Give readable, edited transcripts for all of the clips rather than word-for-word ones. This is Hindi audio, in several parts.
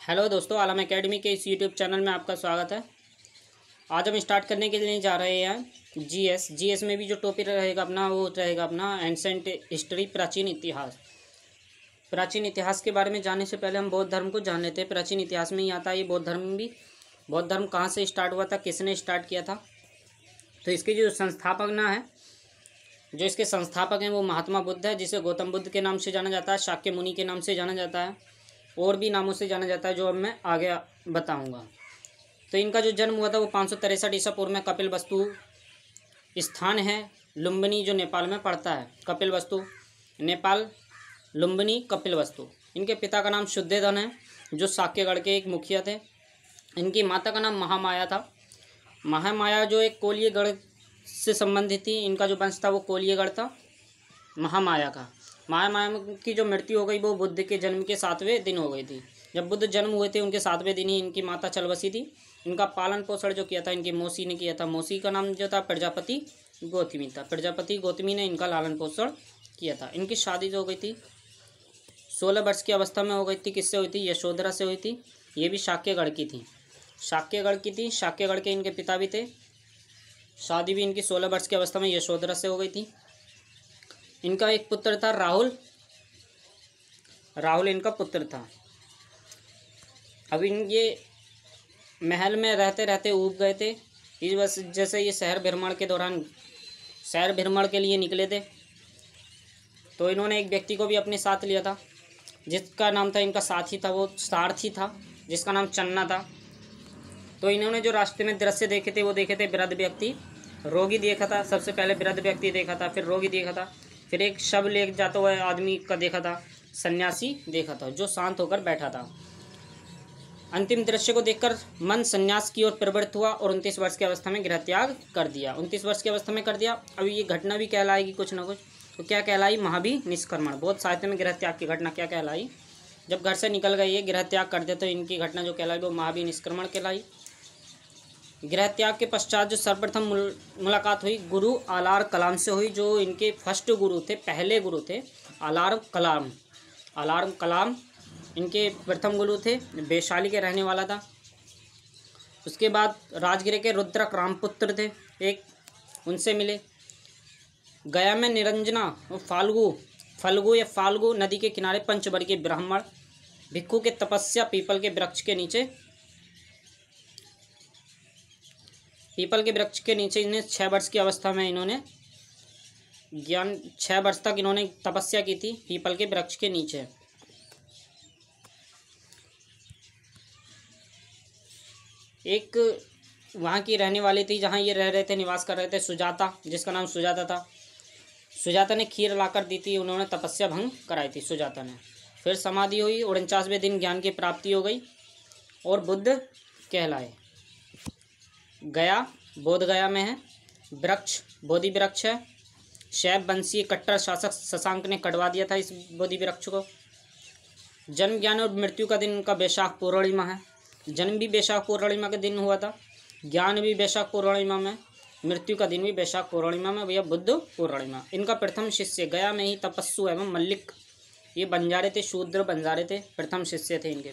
हेलो दोस्तों, आलम एकेडमी के इस यूट्यूब चैनल में आपका स्वागत है। आज हम स्टार्ट करने के लिए जा रहे हैं जीएस में भी जो टॉपिक रहेगा अपना वो रहेगा अपना एंसेंट हिस्ट्री, प्राचीन इतिहास। प्राचीन इतिहास के बारे में जानने से पहले हम बौद्ध धर्म को जान लेते हैं। प्राचीन इतिहास में ही आता है ये बौद्ध धर्म भी। बौद्ध धर्म कहाँ से स्टार्ट हुआ था, किसने स्टार्ट किया था। तो इसके जो संस्थापक ना है, जो इसके संस्थापक हैं वो महात्मा बुद्ध है, जिसे गौतम बुद्ध के नाम से जाना जाता है, शाक्य मुनि के नाम से जाना जाता है, और भी नामों से जाना जाता है जो अब मैं आगे बताऊंगा। तो इनका जो जन्म हुआ था वो 563 ईसा पूर्व में कपिलवस्तु स्थान है लुम्बिनी, जो नेपाल में पड़ता है। कपिलवस्तु नेपाल, लुम्बिनी कपिलवस्तु। इनके पिता का नाम शुद्धोधन है, जो साक्यगढ़ के एक मुखिया थे। इनकी माता का नाम महामाया था। महामाया जो एक कोलियगढ़ से संबंधित थी। इनका जो वंश था वो कोलियगढ़ था महामाया का। महामाया की जो मृत्यु हो गई वो बुद्ध के जन्म के 7वें दिन हो गई थी। जब बुद्ध जन्म हुए थे उनके 7वें दिन ही इनकी माता चल बसी थी। इनका पालन पोषण जो किया था इनकी मौसी ने किया था। मौसी का नाम जो था प्रजापति गौतमी था। प्रजापति गौतमी ने इनका लालन पोषण किया था। इनकी शादी जो हो गई थी 16 वर्ष की अवस्था में हो गई थी। किससे हुई थी? यशोधरा से हुई थी। ये भी शाक्यगढ़ की थी। शाक्यगढ़ के इनके पिता भी थे। शादी भी इनकी 16 वर्ष की अवस्था में यशोधरा से हो गई थी। इनका एक पुत्र था राहुल इनका पुत्र था। अब ये महल में रहते रहते ऊब गए थे। इस वजह जैसे ये शहर भ्रमण के लिए निकले थे, तो इन्होंने एक व्यक्ति को भी अपने साथ लिया था, जिसका नाम था, इनका साथी था, वो सारथी था, जिसका नाम चन्ना था। तो इन्होंने जो रास्ते में दृश्य देखे थे वो देखे थे वृद्ध व्यक्ति, रोगी देखा था। सबसे पहले वृद्ध व्यक्ति देखा था, फिर रोगी देखा था, फिर एक शव ले जाता हुआ आदमी का देखा था, सन्यासी देखा था जो शांत होकर बैठा था। अंतिम दृश्य को देखकर मन सन्यास की ओर प्रवृत्त हुआ और 29 वर्ष की अवस्था में गृह त्याग कर दिया। 29 वर्ष की अवस्था में कर दिया। अब ये घटना भी कहलाएगी कुछ ना कुछ। तो क्या कहलाई? महाभिनिष्क्रमण। बौद्ध साहित्य में गृह त्याग की घटना क्या कहलाई? जब घर से निकल गए ये गृह त्याग कर दे तो इनकी घटना जो कहलाई वो महाभिनिष्क्रमण कहलाई। गृह त्याग के पश्चात जो सर्वप्रथम मुलाकात हुई गुरु आलार कलाम से हुई, जो इनके फर्स्ट गुरु थे, पहले गुरु थे। आलार कलाम इनके प्रथम गुरु थे। वैशाली के रहने वाला था। उसके बाद राजगिर के रुद्रक रामपुत्र थे एक, उनसे मिले। गया में निरंजना फाल्गु नदी के किनारे पंचवर्गीय ब्राह्मण भिक्षु के तपस्या पीपल के वृक्ष के नीचे इन्हें 6 वर्ष की अवस्था में इन्होंने 6 वर्ष तक इन्होंने तपस्या की थी पीपल के वृक्ष के नीचे। एक वहाँ की रहने वाली थी जहाँ ये रह रहे थे, निवास कर रहे थे, सुजाता, जिसका नाम सुजाता था। सुजाता ने खीर लाकर दी थी, उन्होंने तपस्या भंग कराई थी सुजाता ने। फिर समाधि हुई, 49वें दिन ज्ञान की प्राप्ति हो गई और बुद्ध कहलाए। गया बोध गया में है। वृक्ष बोधि वृक्ष है। शैव वंशीय कट्टर शासक शशांक ने कटवा दिया था इस बोधि वृक्ष को। जन्म, ज्ञान और मृत्यु का दिन उनका वैशाख पूर्णिमा है। जन्म भी वैशाख पूर्णिमा के दिन हुआ था, ज्ञान भी वैशाख पूर्णिमा में, मृत्यु का दिन भी वैशाख पूर्णिमा में, भैया बुद्ध पूर्णिमा। इनका प्रथम शिष्य गया में ही तपस्सु एवं मल्लिक, ये बंजारे थे, शूद्र बंजारे थे, प्रथम शिष्य थे इनके।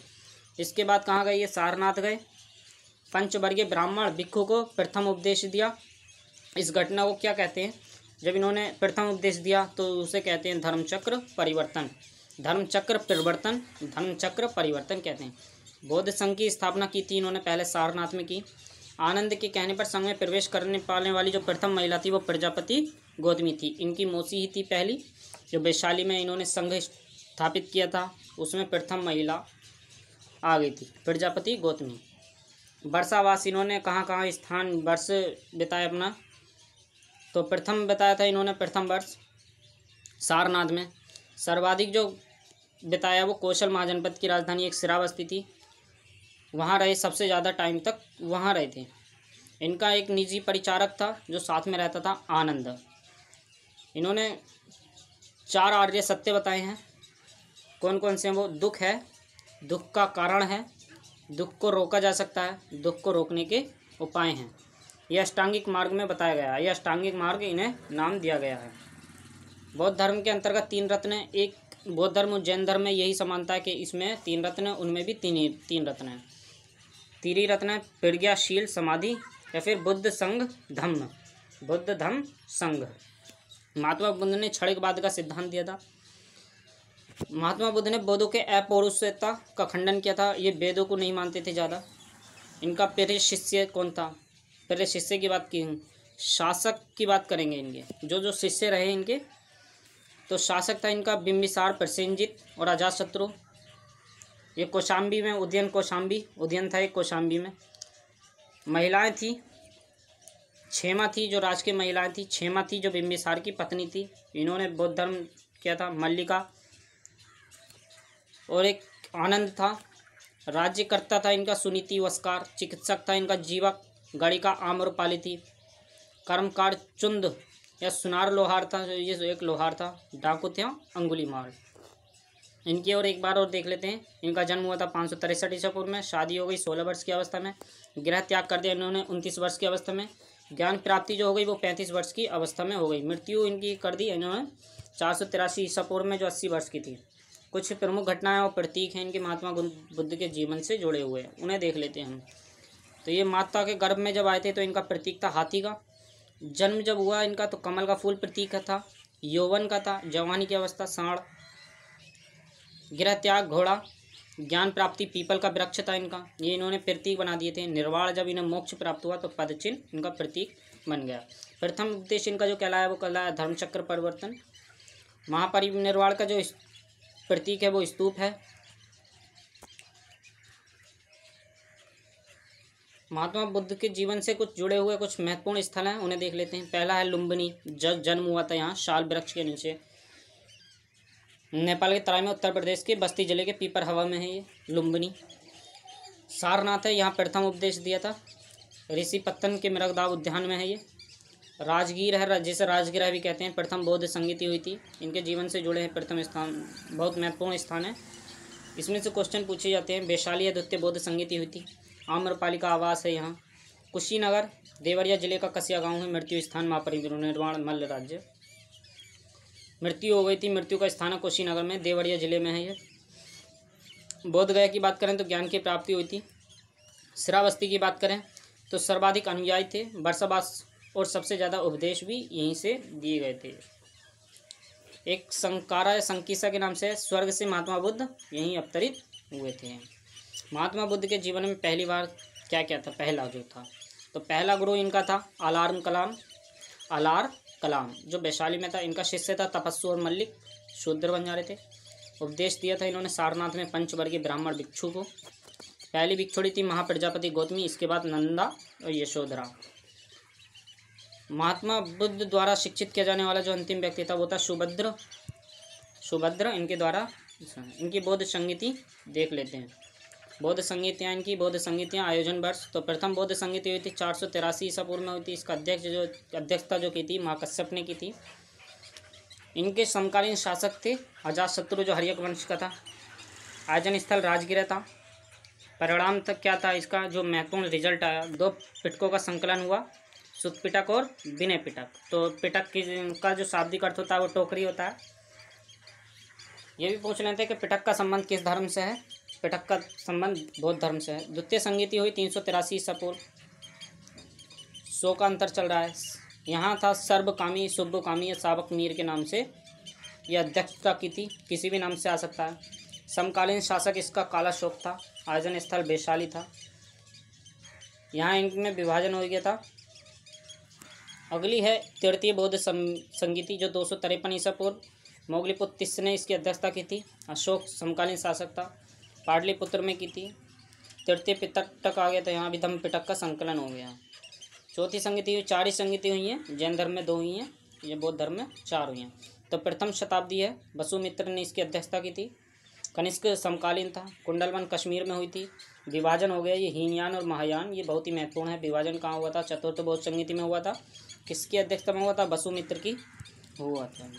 इसके बाद कहाँ गए? ये सारनाथ गए। पंचवर्गीय ब्राह्मण भिक्षु को प्रथम उपदेश दिया। इस घटना को क्या कहते हैं? जब इन्होंने प्रथम उपदेश दिया तो उसे कहते हैं धर्मचक्र परिवर्तन कहते हैं। बौद्ध संघ की स्थापना की थी इन्होंने पहले सारनाथ में की। आनंद के कहने पर संघ में प्रवेश करने पाने वाली जो प्रथम महिला थी वो प्रजापति गौतमी थी। इनकी मौसी ही थी पहली, जो वैशाली में इन्होंने संघ स्थापित किया था उसमें प्रथम महिला आ गई थी, प्रजापति गौतमी। वर्षावास इन्होंने कहाँ स्थान वर्ष बिताया अपना? तो प्रथम बताया था इन्होंने प्रथम वर्ष सारनाथ में। सर्वाधिक जो बिताया वो कौशल महाजनपद की राजधानी एक श्रावस्ती थी, वहाँ रहे, सबसे ज़्यादा टाइम तक वहाँ रहे थे। इनका एक निजी परिचारक था जो साथ में रहता था, आनंद। इन्होंने 4 आर्य सत्य बताए हैं। कौन कौन से हैं वो? दुख है, दुख का कारण है, दुख को रोका जा सकता है, दुख को रोकने के उपाय हैं। यह अष्टांगिक मार्ग में बताया गया है। यह अष्टांगिक मार्ग इन्हें नाम दिया गया है। बौद्ध धर्म के अंतर्गत 3 रत्न हैं। एक बौद्ध धर्म और जैन धर्म में यही समानता है कि इसमें 3 रत्न है, उनमें भी तीन रत्न है। तीन रत्न है, प्रज्ञाशील समाधि या फिर बुद्ध संघ धम्म, बुद्ध धम्म संघ। महात्मा बुद्ध ने क्षणिकवाद का सिद्धांत दिया था। महात्मा बुद्ध ने वेदों के अपौरुषेयता का खंडन किया था। ये वेदों को नहीं मानते थे ज़्यादा। इनका प्रिय शिष्य कौन था? प्रिय शिष्य की बात की, शासक की बात करेंगे। इनके जो शिष्य रहे इनके, तो शासक था इनका बिंबिसार, प्रसेनजित और अजातशत्रु। ये कौशाम्बी में उदयन, उदयन था एक कौशाम्बी में। महिलाएं थी, क्षेमा थी जो राज की महिलाएं थी। क्षेमा थी जो बिंबिसार की पत्नी थी। इन्होंने बौद्ध धर्म किया था। मल्लिका और एक आनंद था। राज्यकर्ता था इनका सुनीति वस्कार। चिकित्सक था इनका जीवक। गणिका आम्रपाली थी। कर्मकार चुंद या सुनार लोहार था, ये एक लोहार था। डाकू थे अंगुलीमाल। इनकी और एक बार और देख लेते हैं। इनका जन्म हुआ था 563 ईसा पूर्व में। शादी हो गई 16 वर्ष की अवस्था में। गृह त्याग कर दिया इन्होंने 29 वर्ष की अवस्था में। ज्ञान प्राप्ति जो हो गई वो 35 वर्ष की अवस्था में हो गई। मृत्यु इनकी कर दी इन्होंने 483 ईसा पूर्व में, जो 80 वर्ष की थी। कुछ प्रमुख घटनाएं और प्रतीक हैं इनके महात्मा बुद्ध के जीवन से जुड़े हुए, उन्हें देख लेते हैं हम। तो ये माता के गर्भ में जब आए थे तो इनका प्रतीक था हाथी का। जन्म जब हुआ इनका तो कमल का फूल प्रतीक था। यौवन का था, जवानी की अवस्था सांड। गृह त्याग घोड़ा। ज्ञान प्राप्ति पीपल का वृक्ष था इनका। ये इन्होंने प्रतीक बना दिए थे। निर्वाण जब इन्हें मोक्ष प्राप्त हुआ तो पदचिन्ह इनका प्रतीक बन गया। प्रथम उपदेश इनका जो कहलाया वो कहलाया धर्मचक्र परिवर्तन। महापरिनिर्वाण का जो प्रतीक है वो स्तूप है। महात्मा बुद्ध के जीवन से कुछ जुड़े हुए कुछ महत्वपूर्ण स्थल हैं, उन्हें देख लेते हैं। पहला है लुम्बिनी, जन्म हुआ था यहाँ शाल वृक्ष के नीचे। नेपाल के तराई में, उत्तर प्रदेश के बस्ती जिले के पीपर हवा में है ये लुम्बिनी। सारनाथ है, यहाँ प्रथम उपदेश दिया था। ऋषि पत्तन के मृगदाव उद्यान में है ये। राजगीर है, जिसे राजगीर भी कहते हैं, प्रथम बौद्ध संगीति हुई थी। इनके जीवन से जुड़े हैं प्रथम स्थान, बहुत महत्वपूर्ण स्थान है। इसमें से क्वेश्चन पूछे जाते हैं। वैशाली द्वितीय बौद्ध संगीति हुई थी। आम्रपाली का आवास है यहाँ। कुशीनगर देवरिया जिले का कसिया गांव है। मृत्यु स्थान महापरिनिर्वाण मल्ल राज्य। मृत्यु हो गई थी, मृत्यु का स्थान है कुशीनगर में, देवरिया जिले में है ये। बोध गया की बात करें तो ज्ञान की प्राप्ति हुई थी। श्रावस्ती की बात करें तो सर्वाधिक अनुयायी थे। वर्षावास और सबसे ज़्यादा उपदेश भी यहीं से दिए गए थे। एक संकारा या संकीसा के नाम से स्वर्ग से महात्मा बुद्ध यहीं अवतरित हुए थे। महात्मा बुद्ध के जीवन में पहली बार क्या क्या था? पहला जो था तो पहला गुरु इनका था अलार कलाम जो वैशाली में था। इनका शिष्य था तपस्सु और मल्लिक, शूद्र बन जा रहे थे। उपदेश दिया था इन्होंने सारनाथ में पंचवर्गीय ब्राह्मण भिक्षु को। पहली भिक्षुड़ी थी महाप्रजापति गौतमी, इसके बाद नंदा और यशोधरा। महात्मा बुद्ध द्वारा शिक्षित किया जाने वाला जो अंतिम व्यक्ति था वो था सुभद्र। इनके द्वारा इनकी बौद्ध संगीति देख लेते हैं। बौद्ध संगीतियाँ, इनकी बौद्ध संगीतियाँ आयोजन वर्ष तो प्रथम बौद्ध संगीति हुई थी 483 ईसा पूर्व में हुई थी। इसका अध्यक्षता जो की थी महाकश्यप ने की थी। इनके समकालीन शासक थे अजातशत्रु जो हर्यक वंश का था। आयोजन स्थल राजगीर था। परिणाम तक क्या था इसका जो महत्वपूर्ण रिजल्ट आया? 2 पिटकों का संकलन हुआ, शुद्ध पिटक और विनय पिटक। तो पिटक का जो शाब्दिक अर्थ होता है वो टोकरी होता है। ये भी पूछ लेते हैं कि पिटक का संबंध किस धर्म से है? पिटक का संबंध बौद्ध धर्म से है। द्वितीय संगीति हुई 383 ईसा पूर्व। 100 का अंतर चल रहा है। यहाँ था सर्वकामी, शुभकामी या सावक मीर के नाम से यह अध्यक्षता की थी, किसी भी नाम से आ सकता है। समकालीन शासक इसका काला शोक था। आयोजन स्थल वैशाली था। यहाँ इनमें विभाजन हो गया था। अगली है तृतीय बौद्ध संगीति जो 253 ईसा पूर्व। मोगलीपुत्र ने इसकी अध्यक्षता की थी। अशोक समकालीन शासक था, पाटलिपुत्र में की थी। तृतीय पिटक आ गया था, यहाँ भी धम्म पिटक का संकलन हो गया। चौथी संगीति हुई, 4 ही संगीति हुई हैं। जैन धर्म में 2 हुई हैं, ये बौद्ध धर्म में 4 हुई हैं। तो प्रथम शताब्दी है, वसुमित्र ने इसकी अध्यक्षता की थी। कनिष्क समकालीन था। कुंडलवन कश्मीर में हुई थी। विभाजन हो गया ये हीनयान और महायान, ये बहुत ही महत्वपूर्ण है। विभाजन कहाँ हुआ था? चतुर्थ बौद्ध संगीति में हुआ था। किसकी अध्यक्षता में हुआ था? वसुमित्र की हुआ था।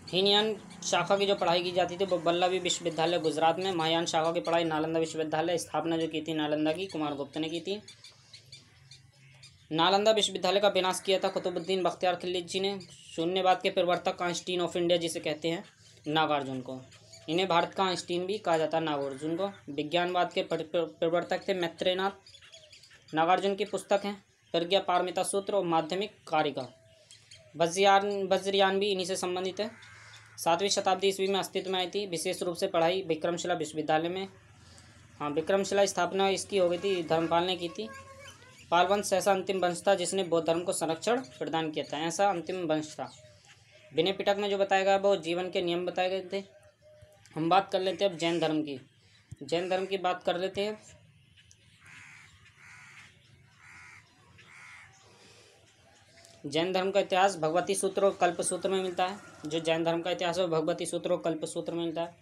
हीनयान शाखा की जो पढ़ाई की जाती थी वो वल्लभी विश्वविद्यालय गुजरात में। महायान शाखा की पढ़ाई नालंदा विश्वविद्यालय, स्थापना जो की थी नालंदा की कुमारगुप्त ने की थी। नालंदा विश्वविद्यालय का विनाश किया था कुतुबुद्दीन बख्तियार खिलजी ने। शून्यवाद के प्रवर्तक आइंस्टीन ऑफ इंडिया जिसे कहते हैं नागार्जुन को। इन्हें भारत का आइंस्टीन भी कहा जाता है नागार्जुन को। विज्ञानवाद के प्रवर्तक थे मैत्रेयनाथ। नागार्जुन की पुस्तक है प्रज्ञा पारमिता सूत्र और माध्यमिक कारिका। वज्रयान भी इन्हीं से संबंधित है। 7वीं शताब्दी ईस्वी में अस्तित्व में आई थी। विशेष रूप से पढ़ाई विक्रमशिला विश्वविद्यालय में। हाँ, विक्रमशिला स्थापना इसकी हो गई थी, धर्मपाल ने की थी। पालवंश ऐसा अंतिम वंश था जिसने बौद्ध धर्म को संरक्षण प्रदान किया था। ऐसा अंतिम वंश था। विनय पिटक में जो बताया गया वो जीवन के नियम बताए गए थे। हम बात कर लेते हैं अब जैन धर्म की। जैन धर्म की बात कर लेते हैं। जैन धर्म का इतिहास भगवती सूत्र और कल्प सूत्र में मिलता है। जो जैन धर्म का इतिहास है वो भगवती सूत्र और कल्प सूत्र में मिलता है।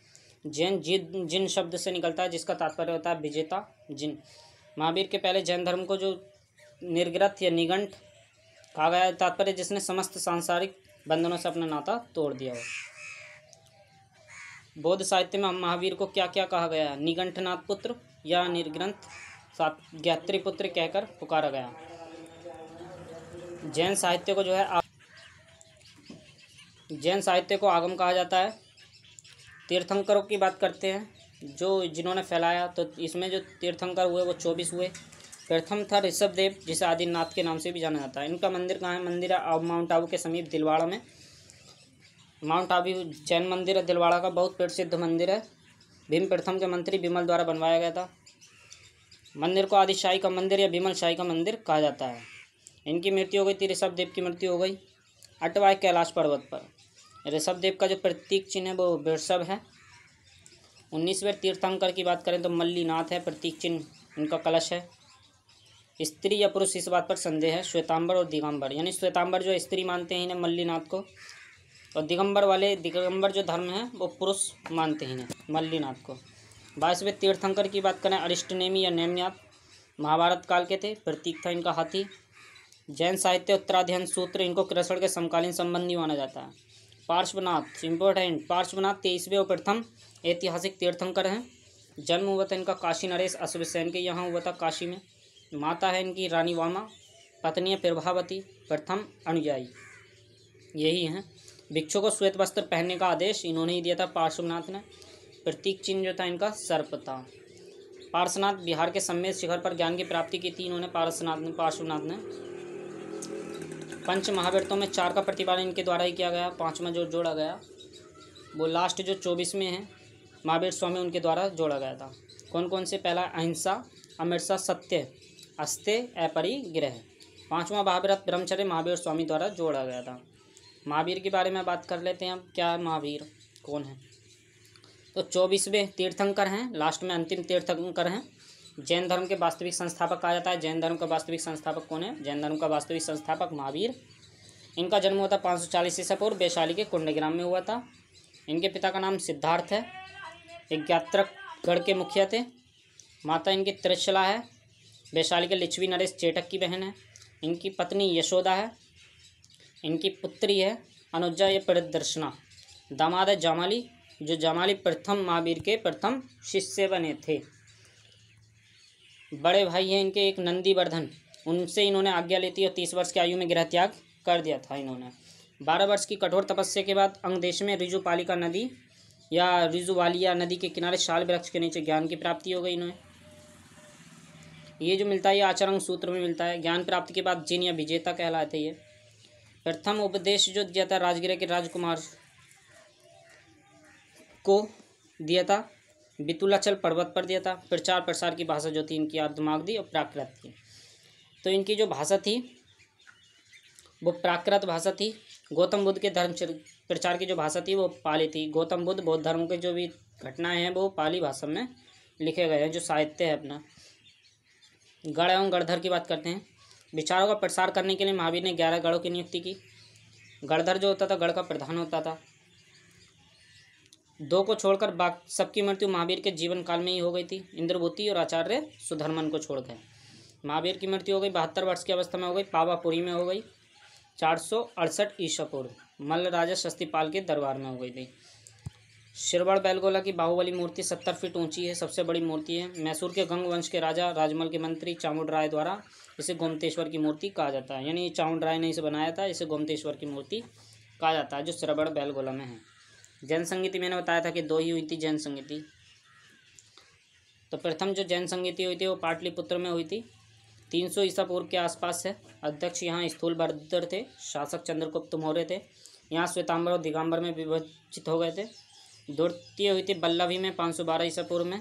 जैन जिन शब्द से निकलता है जिसका तात्पर्य होता है विजेता जिन। महावीर के पहले जैन धर्म को जो निर्ग्रथ या निगंठ कहा गया है, तात्पर्य जिसने समस्त सांसारिक बंधनों से अपना नाता तोड़ दिया हो। बौद्ध साहित्य में महावीर को क्या क्या कहा गया है? निगंठनाथ पुत्र या निर्ग्रंथ ज्ञात्री पुत्र कहकर पुकारा गया। जैन साहित्य को जो है जैन साहित्य को आगम कहा जाता है। तीर्थंकरों की बात करते हैं जो जिन्होंने फैलाया, तो इसमें जो तीर्थंकर हुए वो 24 हुए। प्रथम था ऋषभदेव जिसे आदिनाथ के नाम से भी जाना जाता है। इनका मंदिर कहाँ है? मंदिर है माउंट आबू के समीप दिलवाड़ा में। माउंट आबू जैन मंदिर है, दिलवाड़ा का बहुत प्रसिद्ध मंदिर है। भीम प्रथम के मंत्री विमल द्वारा बनवाया गया था। मंदिर को आदिशाही का मंदिर या विमल शाही का मंदिर कहा जाता है। इनकी मृत्यु हो गई थी, ऋषभदेव की मृत्यु हो गई अटवाई कैलाश पर्वत पर। ऋषभदेव का जो प्रतीक चिन्ह है वो वृषभ है। 19वें तीर्थंकर की बात करें तो मल्लीनाथ है, प्रतीक चिन्ह इनका कलश है। स्त्री या पुरुष इस बात पर संदेह है। श्वेतांबर और दिगंबर, यानी श्वेतांबर जो स्त्री मानते हैं इन्हें मल्लीनाथ को, और दिगंबर जो धर्म है वो पुरुष मानते हैं इन्हें मल्लीनाथ को। 22वें तीर्थंकर की बात करें अरिष्टनेमी या नेमनाथ, महाभारत काल के थे, प्रतीक था इनका हाथी। जैन साहित्य उत्तराध्ययन सूत्र इनको कृष्ण के समकालीन संबंधी माना जाता है। पार्श्वनाथ इम्पोर्टेंट, पार्श्वनाथ 23वें और प्रथम ऐतिहासिक तीर्थंकर हैं। जन्म हुआ था इनका काशी नरेश अश्वसेन के यहाँ हुआ था, काशी में। माता है इनकी रानी वामा, पत्नी है प्रभावती, प्रथम अनुयायी यही हैं। भिक्षु को श्वेत वस्त्र पहनने का आदेश इन्होंने ही दिया था पार्श्वनाथ ने। प्रतीक चिन्ह जो था इनका सर्प था। पार्श्वनाथ बिहार के सम्मेद शिखर पर ज्ञान की प्राप्ति की थी इन्होंने पार्श्वनाथ ने। पंच महाव्रतों में 4 का प्रतिपादन इनके द्वारा ही किया गया। 5वां जो जोड़ा गया वो लास्ट जो 24वें हैं महावीर स्वामी उनके द्वारा जोड़ा गया था। कौन कौन से? पहला अहिंसा, अमृतसा, सत्य, अस्त्य, अपरिग्रह। 5वां महाव्रत ब्रह्मचर्य महावीर स्वामी द्वारा जोड़ा गया था। महावीर के बारे में बात कर लेते हैं अब। क्या है महावीर, कौन है? तो 24वें तीर्थंकर हैं, लास्ट में अंतिम तीर्थंकर हैं। जैन धर्म के वास्तविक संस्थापक कहा जाता है। जैन धर्म का वास्तविक संस्थापक कौन है? जैन धर्म का वास्तविक संस्थापक महावीर। इनका जन्म हुआ था 540 ईसा पूर्व वैशाली के कुंडग्राम में हुआ था। इनके पिता का नाम सिद्धार्थ है, एक ज्ञात्रक गढ़ के मुखिया थे। माता इनकी त्रिशला है, वैशाली के लिच्छवी नरेश चेटक की बहन है। इनकी पत्नी यशोदा है। इनकी पुत्री है अनुजा या परिदर्शना। दामाद है जामाली, जो जामाली प्रथम महावीर के प्रथम शिष्य बने थे। बड़े भाई हैं इनके एक नंदीवर्धन, उनसे इन्होंने आज्ञा ली थी और 30 वर्ष की आयु में गृह त्याग कर दिया था इन्होंने। 12 वर्ष की कठोर तपस्या के बाद अंगदेश में रिजुपालिका नदी या रिजुवालिया नदी के किनारे शाल वृक्ष के नीचे ज्ञान की प्राप्ति हो गई इन्हें। ये जो मिलता है ये आचरण सूत्र में मिलता है। ज्ञान प्राप्ति के बाद जिन या विजेता कहलाते ये। प्रथम उपदेश जो दिया था राजगिरा के राजकुमार को दिया था, बितुलाचल पर्वत पर दिया था। प्रचार प्रसार की भाषा जो थी इनकी आर्धमागधी और प्राकृत थी। तो इनकी जो भाषा थी वो प्राकृत भाषा थी। गौतम बुद्ध के धर्म प्रचार की जो भाषा थी वो पाली थी। गौतम बुद्ध बौद्ध धर्म के जो भी घटनाएं हैं वो पाली भाषा में लिखे गए हैं, जो साहित्य है अपना। गढ़ एवं गढ़धर की बात करते हैं। विचारों का प्रसार करने के लिए महावीर ने 11 गढ़ों की नियुक्ति की। गढ़धर जो होता था गढ़ का प्रधान होता था। 2 को छोड़कर बाकी सबकी मृत्यु महावीर के जीवन काल में ही हो गई थी। इंद्रभूति और आचार्य सुधर्मन को छोड़ गए। महावीर की मृत्यु हो गई 72 वर्ष की अवस्था में हो गई, पावापुरी में हो गई। 468 ईसा पूर्व मल्ल राजा शस्तिपाल के दरबार में हो गई थी। शिरवड़ बैलगोला की बाहुबली मूर्ति 70 फीट ऊंची है, सबसे बड़ी मूर्ति है। मैसूर के गंग वंश के राजा राजमल के मंत्री चामुंड राय द्वारा इसे गोमतेश्वर की मूर्ति कहा जाता है। यानी चामुंडराय ने इसे बनाया था, इसे गोमतेश्वर की मूर्ति कहा जाता है, जो श्रवण बेलगोला में है। जैन संगीति मैंने बताया था कि 2 ही हुई थी जैन संगीति। तो प्रथम जो जैन संगीति हुई थी वो पाटलिपुत्र में हुई थी, 300 ईसा पूर्व के आसपास है। अध्यक्ष यहाँ स्थूलभद्र थे, शासक चंद्रगुप्त मौर्य थे। यहाँ श्वेतांबर और दिगंबर में विभाजित हो गए थे। द्वितीय हुई थी बल्लभी में 512 ईसा पूर्व में।